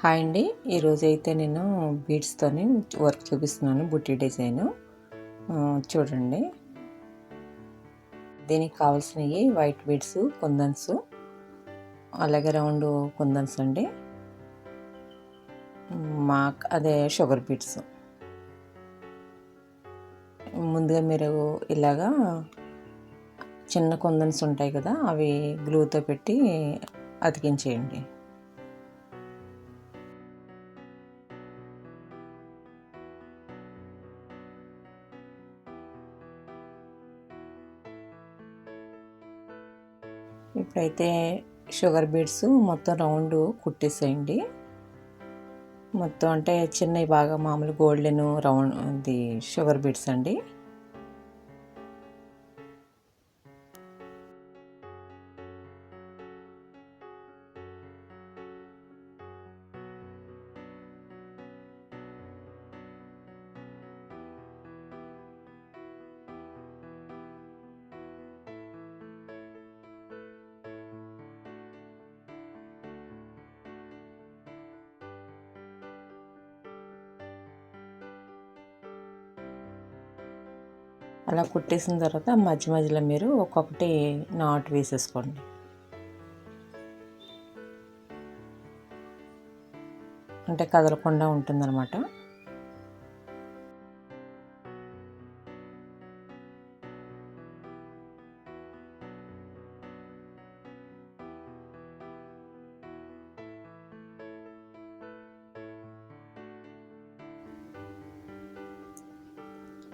Hi అండి. ఈరోజైతే నేను బీడ్స్‌తోని వర్క్ చూపిస్తున్నాను. బుట్టి డిజైను. చూడండి. దీనికి కావాల్సినయి వైట్ బీడ్స్, కుందన్స్, అలాగే రౌండ్ కుందన్స్ అండి. అదే షుగర్ బీడ్స్. ముందుగా మీరు ఇలాగా చిన్న కుందన్స్ ఉంటాయి కదా, అవి గ్లూతో పెట్టి అతికించేయండి. ఇప్పుడైతే షుగర్ బీడ్స్ మొత్తం రౌండ్ కుట్టేసేయండి. మొత్తం అంటే చిన్నవి బాగా మామూలు గోల్డెన్ రౌండ్ ఇది షుగర్ బీడ్స్ అండి. అలా కుట్టేసిన తర్వాత మధ్య మధ్యలో మీరు ఒక్కొక్కటి నాట్ వేసేసుకోండి. అంటే కదలకుండా ఉంటుందన్నమాట.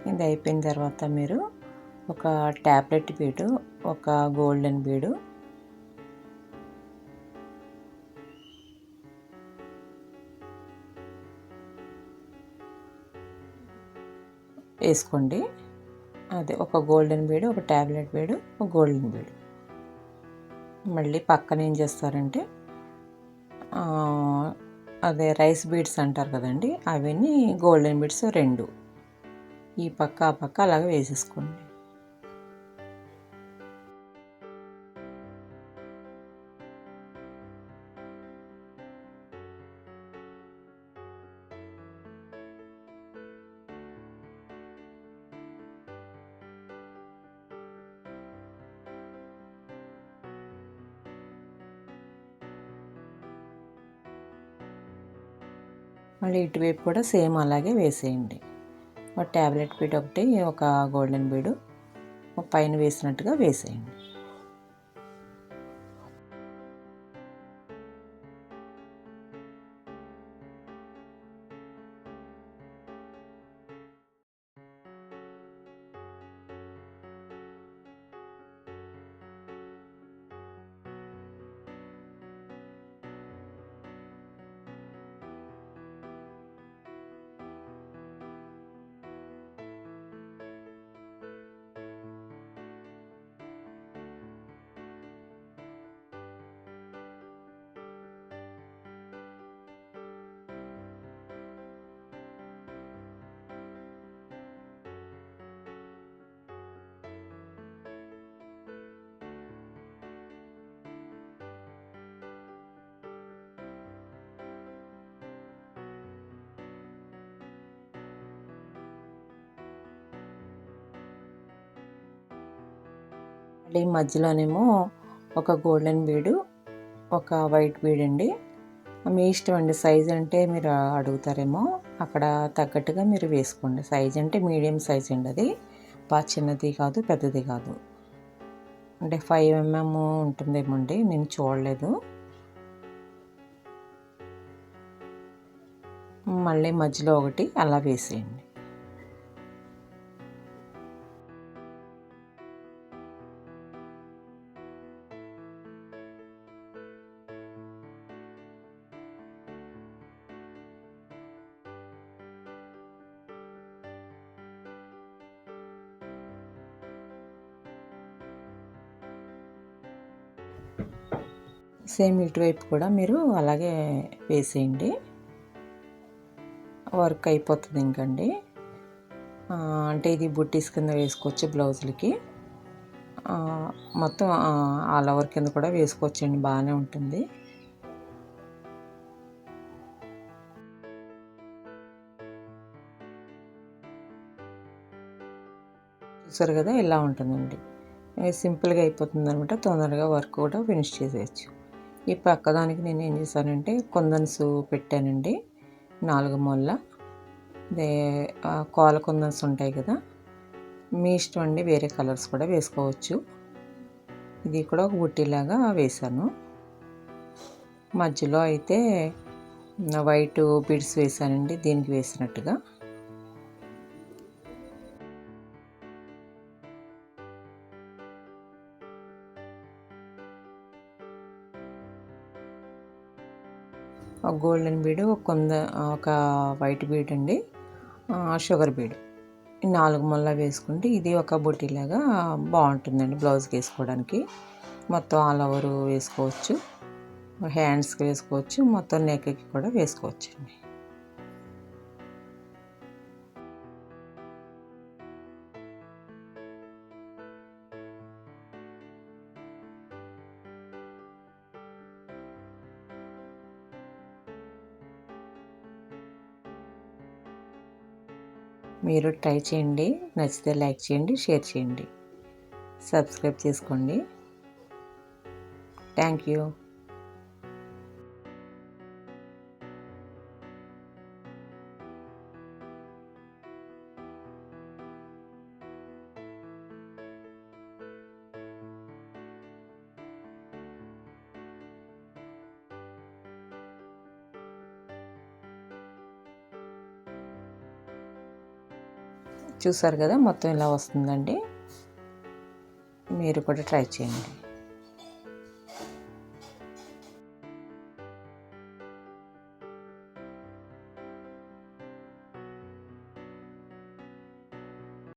ఇది అయిపోయిన తర్వాత మీరు ఒక ట్యాబ్లెట్ బీడు, ఒక గోల్డెన్ బీడు, వేసుకోండి. అదే ఒక గోల్డెన్ బీడు, ఒక ట్యాబ్లెట్ బీడు, ఒక గోల్డెన్ బీడు. మళ్ళీ పక్కన ఏం చేస్తారంటే అదే రైస్ బీడ్స్ అంటారు కదండి, అవన్నీ గోల్డెన్ బీడ్స్ 2 ఈ పక్క ఆ పక్క అలాగే వేసేసుకోండి. మళ్ళీ ఇటువైపు కూడా సేమ్ అలాగే వేసేయండి. ఒక ట్యాబ్లెట్ బీడ్ ఒకటి, ఒక గోల్డెన్ బీడు పైన వేసినట్టుగా వేసేయండి. మళ్ళీ మధ్యలోనేమో ఒక గోల్డెన్ బీడు, ఒక వైట్ బీడ్ అండి. మీ ఇష్టం అండి. సైజ్ అంటే మీరు అడుగుతారేమో, అక్కడ తగ్గట్టుగా మీరు వేసుకోండి. సైజ్ అంటే మీడియం సైజ్ అండి. అది బాగా చిన్నది కాదు, పెద్దది కాదు. అంటే 5 mm ఉంటుందేమో అండి, నేను చూడలేదు. మళ్ళీ మధ్యలో ఒకటి అలా వేసేయండి. సేమ్ ఇటువైపు కూడా మీరు అలాగే వేసేయండి. వర్క్ అయిపోతుంది ఇంకండి. అంటే ఇది బుట్టీస్ కింద వేసుకోవచ్చు బ్లౌజులకి. మొత్తం ఆల్ ఓవర్ కింద కూడా వేసుకోవచ్చండి, బాగానే ఉంటుంది. చూసారు కదా, ఇలా ఉంటుందండి. సింపుల్గా అయిపోతుంది అనమాట. తొందరగా వర్క్ కూడా ఫినిష్ చేసేయచ్చు. ఈ పక్కదానికి నేను ఏం చేశానంటే కుందన్స్ పెట్టానండి 4 మూలల. అదే కోల కుందన్స్ ఉంటాయి కదా, మీ ఇష్టం అండి, వేరే కలర్స్ కూడా వేసుకోవచ్చు. ఇది కూడా ఒక బుట్టిలాగా వేశాను. మధ్యలో అయితే వైట్ బీడ్స్ వేశానండి, దీనికి వేసినట్టుగా. ఒక గోల్డెన్ బీడు, ఒక వైట్ బీడ్ అండి, షుగర్ బీడ్, 4 ముళ్ళ వేసుకుంటే ఇది ఒక బుట్టిలాగా బాగుంటుందండి బ్లౌజ్కి వేసుకోవడానికి. మొత్తం ఆల్ ఓవర్ వేసుకోవచ్చు, హ్యాండ్స్కి వేసుకోవచ్చు, మొత్తం నెక్కి కూడా వేసుకోవచ్చు అండి. మీరు ట్రై చేయండి, నచ్చితే లైక్ చేయండి, షేర్ చేయండి, సబ్స్క్రైబ్ చేసుకోండి. Thank you. చూసారు కదా, మొత్తం ఇలా వస్తుందండి. మీరు కూడా ట్రై చేయండి.